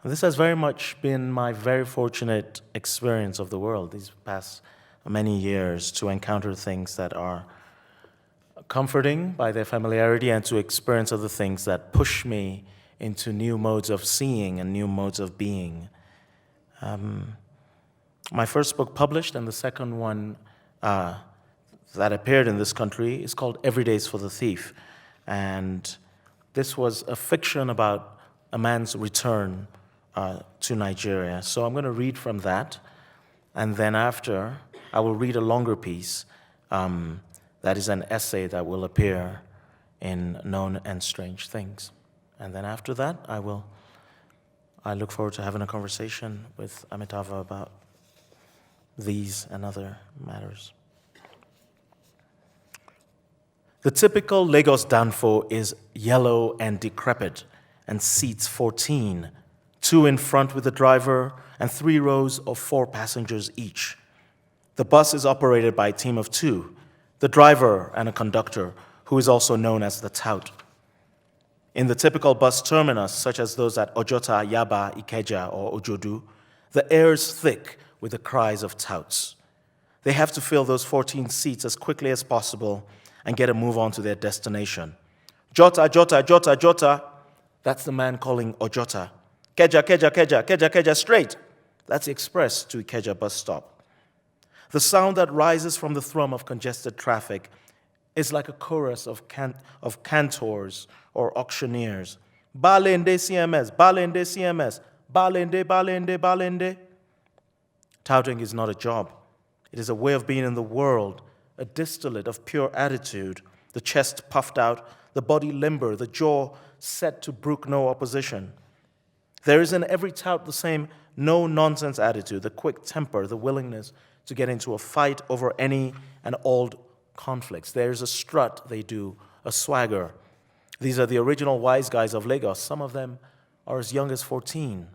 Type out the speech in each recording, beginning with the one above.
This has very much been my very fortunate experience of the world these past many years, to encounter things that are comforting by their familiarity and to experience other things that push me into new modes of seeing and new modes of being. My first book published and the second one that appeared in this country is called Every Day's for the Thief. And this was a fiction about a man's return to Nigeria. So I'm going to read from that, and then after, I will read a longer piece that is an essay that will appear in Known and Strange Things. And then after that, I look forward to having a conversation with Amitava about these and other matters. The typical Lagos Danfo is yellow and decrepit and seats 14, 2 in front with the driver and 3 rows of 4 passengers each. The bus is operated by a team of 2, the driver and a conductor, who is also known as the tout. In the typical bus terminus, such as those at Ojota, Yaba, Ikeja, or Ojodu, the air is thick with the cries of touts. They have to fill those 14 seats as quickly as possible and get a move on to their destination. Jota, Jota, Jota, Jota. That's the man calling Ojota. Keja, Keja, Keja, Keja, Keja, straight. That's the express to Ikeja bus stop. The sound that rises from the thrum of congested traffic is like a chorus of cantors or auctioneers. Balende CMS, Balende CMS, Balende, Balende, Balende. Touting is not a job. It is a way of being in the world, a distillate of pure attitude, the chest puffed out, the body limber, the jaw set to brook no opposition. There is in every tout the same no-nonsense attitude, the quick temper, the willingness to get into a fight over any and all conflicts. There is a strut they do, a swagger. These are the original wise guys of Lagos. Some of them are as young as 14.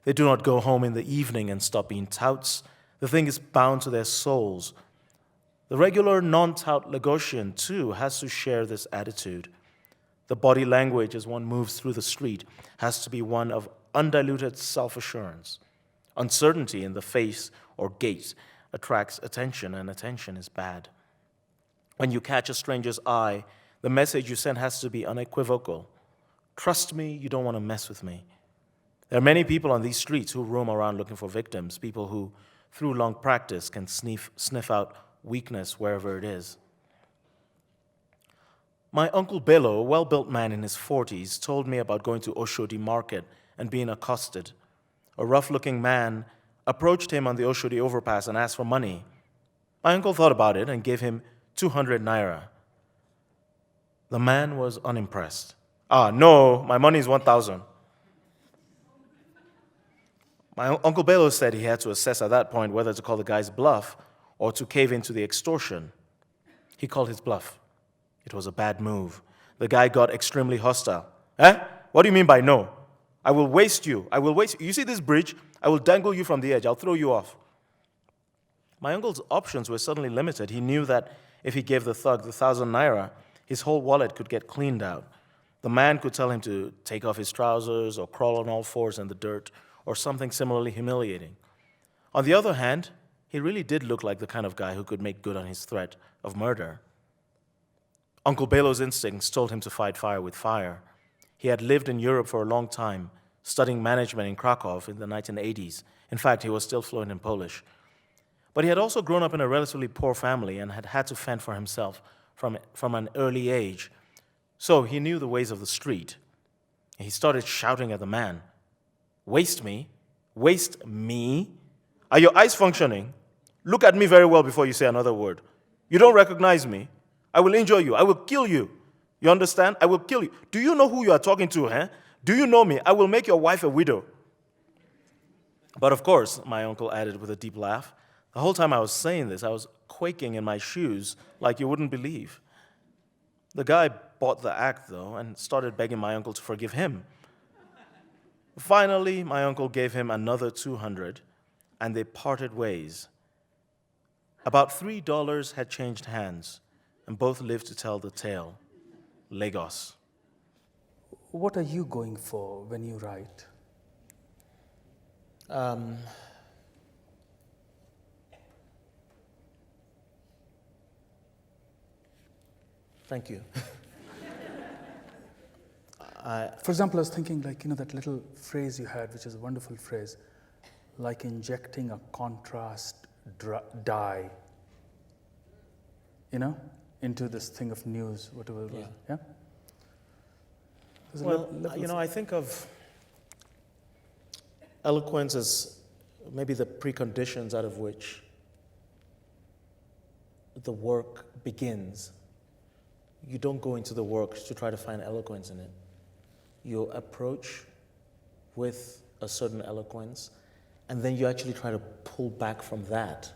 They do not go home in the evening and stop being touts. The thing is bound to their souls. The regular non-tout Lagosian, too, has to share this attitude. The body language as one moves through the street has to be one of undiluted self-assurance. Uncertainty in the face or gait attracts attention, and attention is bad. When you catch a stranger's eye, the message you send has to be unequivocal. Trust me, you don't want to mess with me. There are many people on these streets who roam around looking for victims, people who, through long practice, can sniff out weakness wherever it is. My Uncle Bello, a well-built man in his 40s, told me about going to Oshodi Market and being accosted. A rough-looking man approached him on the Oshodi overpass and asked for money. My uncle thought about it and gave him 200 naira. The man was unimpressed. No, my money is 1,000. My Uncle Bello said he had to assess at that point whether to call the guy's bluff or to cave into the extortion. He called his bluff. It was a bad move. The guy got extremely hostile. What do you mean by no? I will waste you. I will waste you. You see this bridge? I will dangle you from the edge. I'll throw you off. My uncle's options were suddenly limited. He knew that if he gave the thug the 1,000 naira, his whole wallet could get cleaned out. The man could tell him to take off his trousers or crawl on all fours in the dirt or something similarly humiliating. On the other hand, he really did look like the kind of guy who could make good on his threat of murder. Uncle Bello's instincts told him to fight fire with fire. He had lived in Europe for a long time, studying management in Krakow in the 1980s. In fact, he was still fluent in Polish. But he had also grown up in a relatively poor family and had had to fend for himself from an early age. So he knew the ways of the street. He started shouting at the man, "Waste me? Waste me? Are your eyes functioning? Look at me very well before you say another word. You don't recognize me? I will injure you. I will kill you. You understand? I will kill you. Do you know who you are talking to, huh? Do you know me? I will make your wife a widow." But of course, my uncle added with a deep laugh, the whole time I was saying this, I was quaking in my shoes like you wouldn't believe. The guy bought the act, though, and started begging my uncle to forgive him. Finally, my uncle gave him another 200, and they parted ways. About $3 had changed hands, and both lived to tell the tale. Lagos. What are you going for when you write? Um, Thank you. For example, I was thinking like, that little phrase you had, which is a wonderful phrase, like injecting a contrast dye, into this thing of news, whatever it was. Yeah? Well, I think of eloquence as maybe the preconditions out of which the work begins. You don't go into the work to try to find eloquence in it. You approach with a certain eloquence, and then you actually try to pull back from that,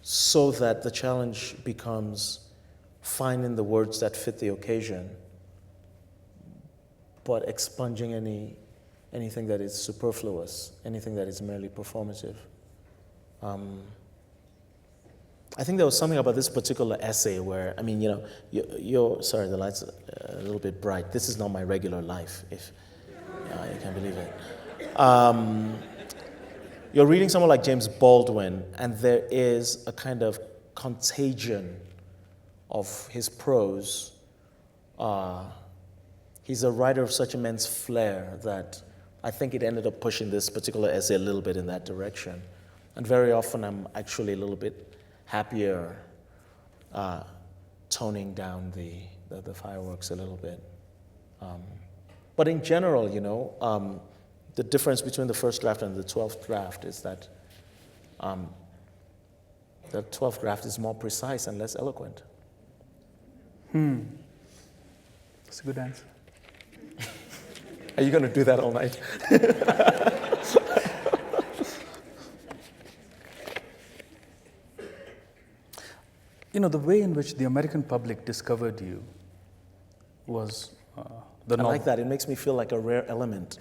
so that the challenge becomes finding the words that fit the occasion, but expunging anything that is superfluous, anything that is merely performative. I think there was something about this particular essay where, you're sorry, the light's a little bit bright. This is not my regular life, if you can't believe it. You're reading someone like James Baldwin, and there is a kind of contagion of his prose. He's a writer of such immense flair that I think it ended up pushing this particular essay a little bit in that direction. And very often I'm actually a little bit happier toning down the fireworks a little bit. But in general, the difference between the first draft and the 12th draft is that the 12th draft is more precise and less eloquent. That's a good answer. Are you going to do that all night? The way in which the American public discovered you was I like that. It makes me feel like a rare element.